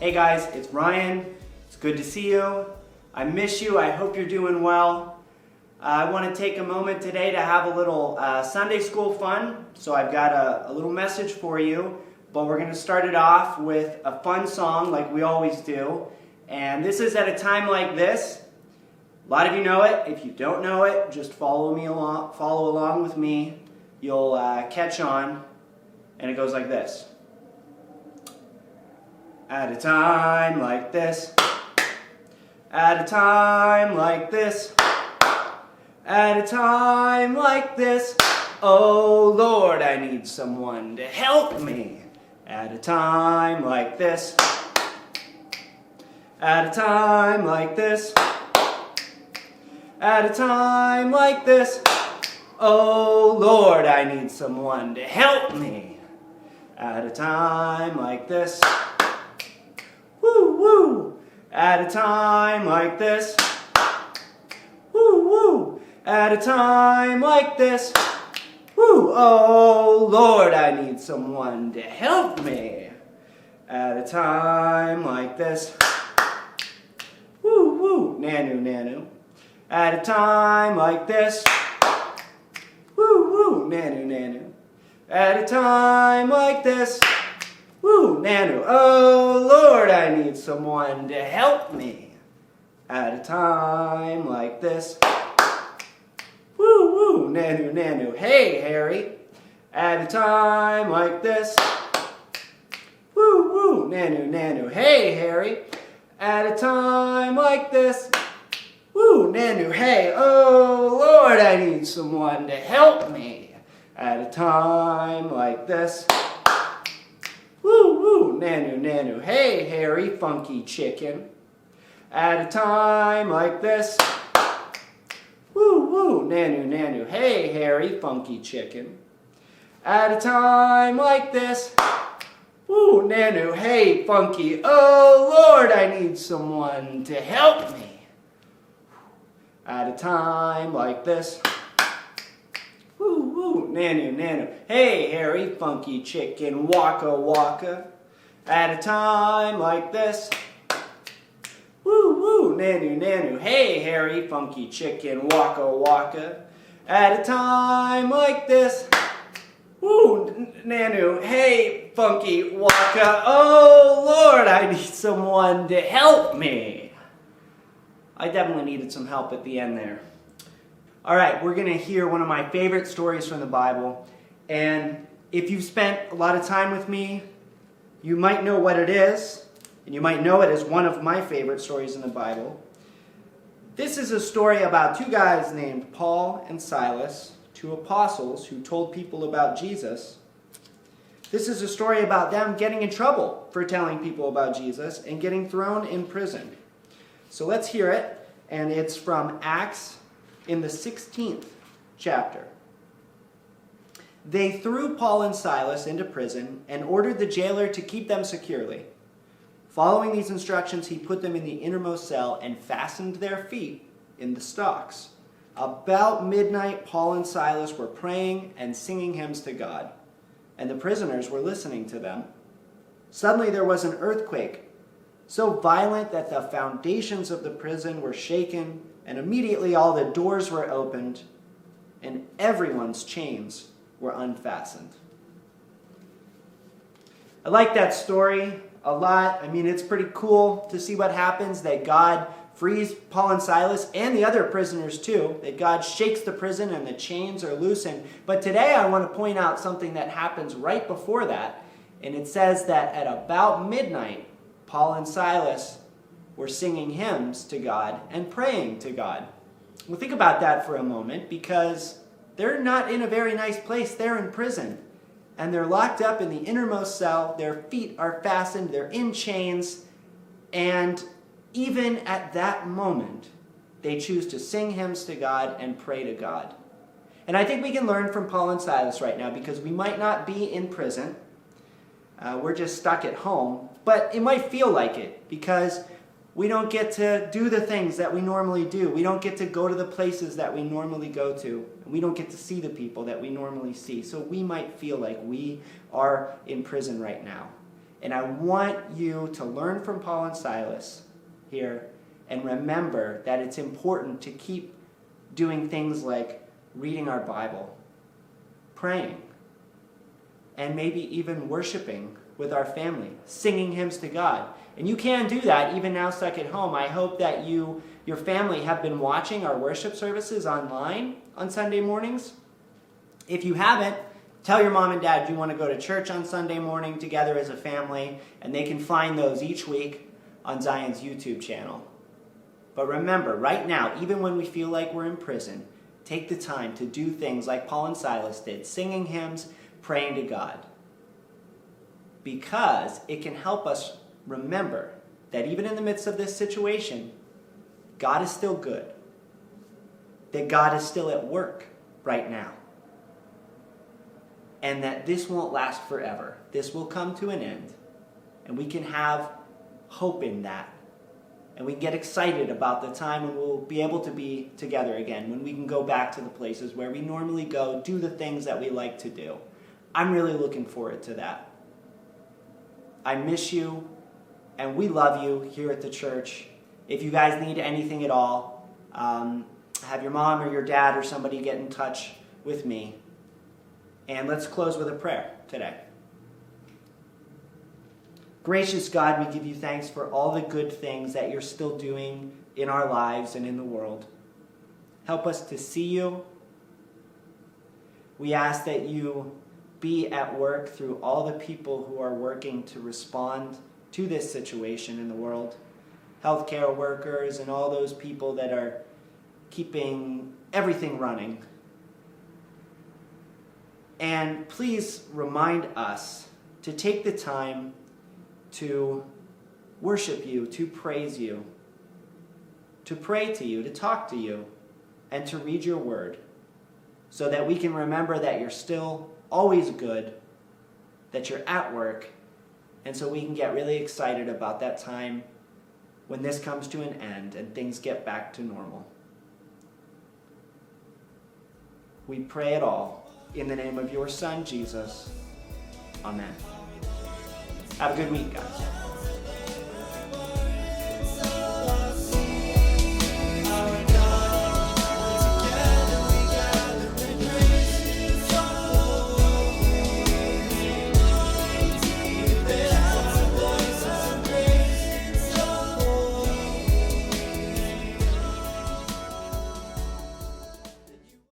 Hey guys, it's Ryan. It's good to see you. I miss you. I hope you're doing well. I want to take a moment today to have a little Sunday school fun. So I've got a little message for you, but we're going to start it off with a fun song like we always do. And this is at a time like this. A lot of you know it. If you don't know it, just follow along with me. You'll catch on. And it goes like this. At a time like this, at a time like this, at a time like this, oh Lord, I need someone to help me. At a time like this, at a time like this, at a time like this, oh Lord, I need someone to help me. At a time like this, woo woo. At a time like this, woo woo. At a time like this, woo. Oh Lord, I need someone to help me. At a time like this, woo woo. Nanu nanu. At a time like this, woo woo. Nanu nanu. At a time like this, woo, nanu, oh Lord, I need someone to help me. At a time like this, woo, woo, nanu, nanu, hey Harry. At a time like this, woo, woo, nanu, nanu, hey Harry. At a time like this, woo, nanu, hey, oh Lord, I need someone to help me. At a time like this, woo, woo, nanu, nanu, hey, hairy, funky chicken. At a time like this, woo, woo, nanu, nanu, hey, hairy, funky chicken. At a time like this, woo, nanu, hey, funky, oh, Lord, I need someone to help me. At a time like this, woo, woo, nanu, nanu, hey, hairy, funky chicken, waka, waka. At a time like this, woo, woo, nanu, nanu, hey, hairy, funky chicken, waka, waka. At a time like this, woo, nanu, hey, funky, waka, oh, Lord, I need someone to help me. I definitely needed some help at the end there. All right, we're going to hear one of my favorite stories from the Bible. And if you've spent a lot of time with me, you might know what it is. And you might know it as one of my favorite stories in the Bible. This is a story about two guys named Paul and Silas, two apostles who told people about Jesus. This is a story about them getting in trouble for telling people about Jesus and getting thrown in prison. So let's hear it. And it's from Acts in the 16th chapter. They threw Paul and Silas into prison and ordered the jailer to keep them securely. Following these instructions, he put them in the innermost cell and fastened their feet in the stocks. About midnight, Paul and Silas were praying and singing hymns to God, and the prisoners were listening to them. Suddenly there was an earthquake, so violent that the foundations of the prison were shaken, and immediately all the doors were opened, and everyone's chains were unfastened. I like that story a lot. I mean, it's pretty cool to see what happens, that God frees Paul and Silas and the other prisoners too, that God shakes the prison and the chains are loosened. But today I want to point out something that happens right before that, and it says that at about midnight, Paul and Silas were singing hymns to God and praying to God. Well, think about that for a moment, because they're not in a very nice place. They're in prison, and they're locked up in the innermost cell. Their feet are fastened. They're in chains, and even at that moment, they choose to sing hymns to God and pray to God. And I think we can learn from Paul and Silas right now, because we might not be in prison. We're just stuck at home, but it might feel like it, because we don't get to do the things that we normally do. We don't get to go to the places that we normally go to. And we don't get to see the people that we normally see. So we might feel like we are in prison right now. And I want you to learn from Paul and Silas here and remember that it's important to keep doing things like reading our Bible, praying, and maybe even worshiping with our family, singing hymns to God. And you can do that even now stuck at home. I hope that your family have been watching our worship services online on Sunday mornings. If you haven't, tell your mom and dad you want to go to church on Sunday morning together as a family, and they can find those each week on Zion's YouTube channel. But remember, right now, even when we feel like we're in prison, take the time to do things like Paul and Silas did, singing hymns, praying to God. Because it can help us remember that even in the midst of this situation, God is still good. That God is still at work right now. And that this won't last forever. This will come to an end. And we can have hope in that. And we can get excited about the time when we'll be able to be together again, when we can go back to the places where we normally go, do the things that we like to do. I'm really looking forward to that. I miss you, and we love you here at the church. If you guys need anything at all, have your mom or your dad or somebody get in touch with me. And let's close with a prayer today. Gracious God, we give you thanks for all the good things that you're still doing in our lives and in the world. Help us to see you. We ask that you be at work through all the people who are working to respond to this situation in the world. Healthcare workers and all those people that are keeping everything running. And please remind us to take the time to worship you, to praise you, to pray to you, to talk to you, and to read your word, so that we can remember that you're still always good, that you're at work, and so we can get really excited about that time when this comes to an end and things get back to normal. We pray it all in the name of your Son, Jesus. Amen. Have a good week, guys.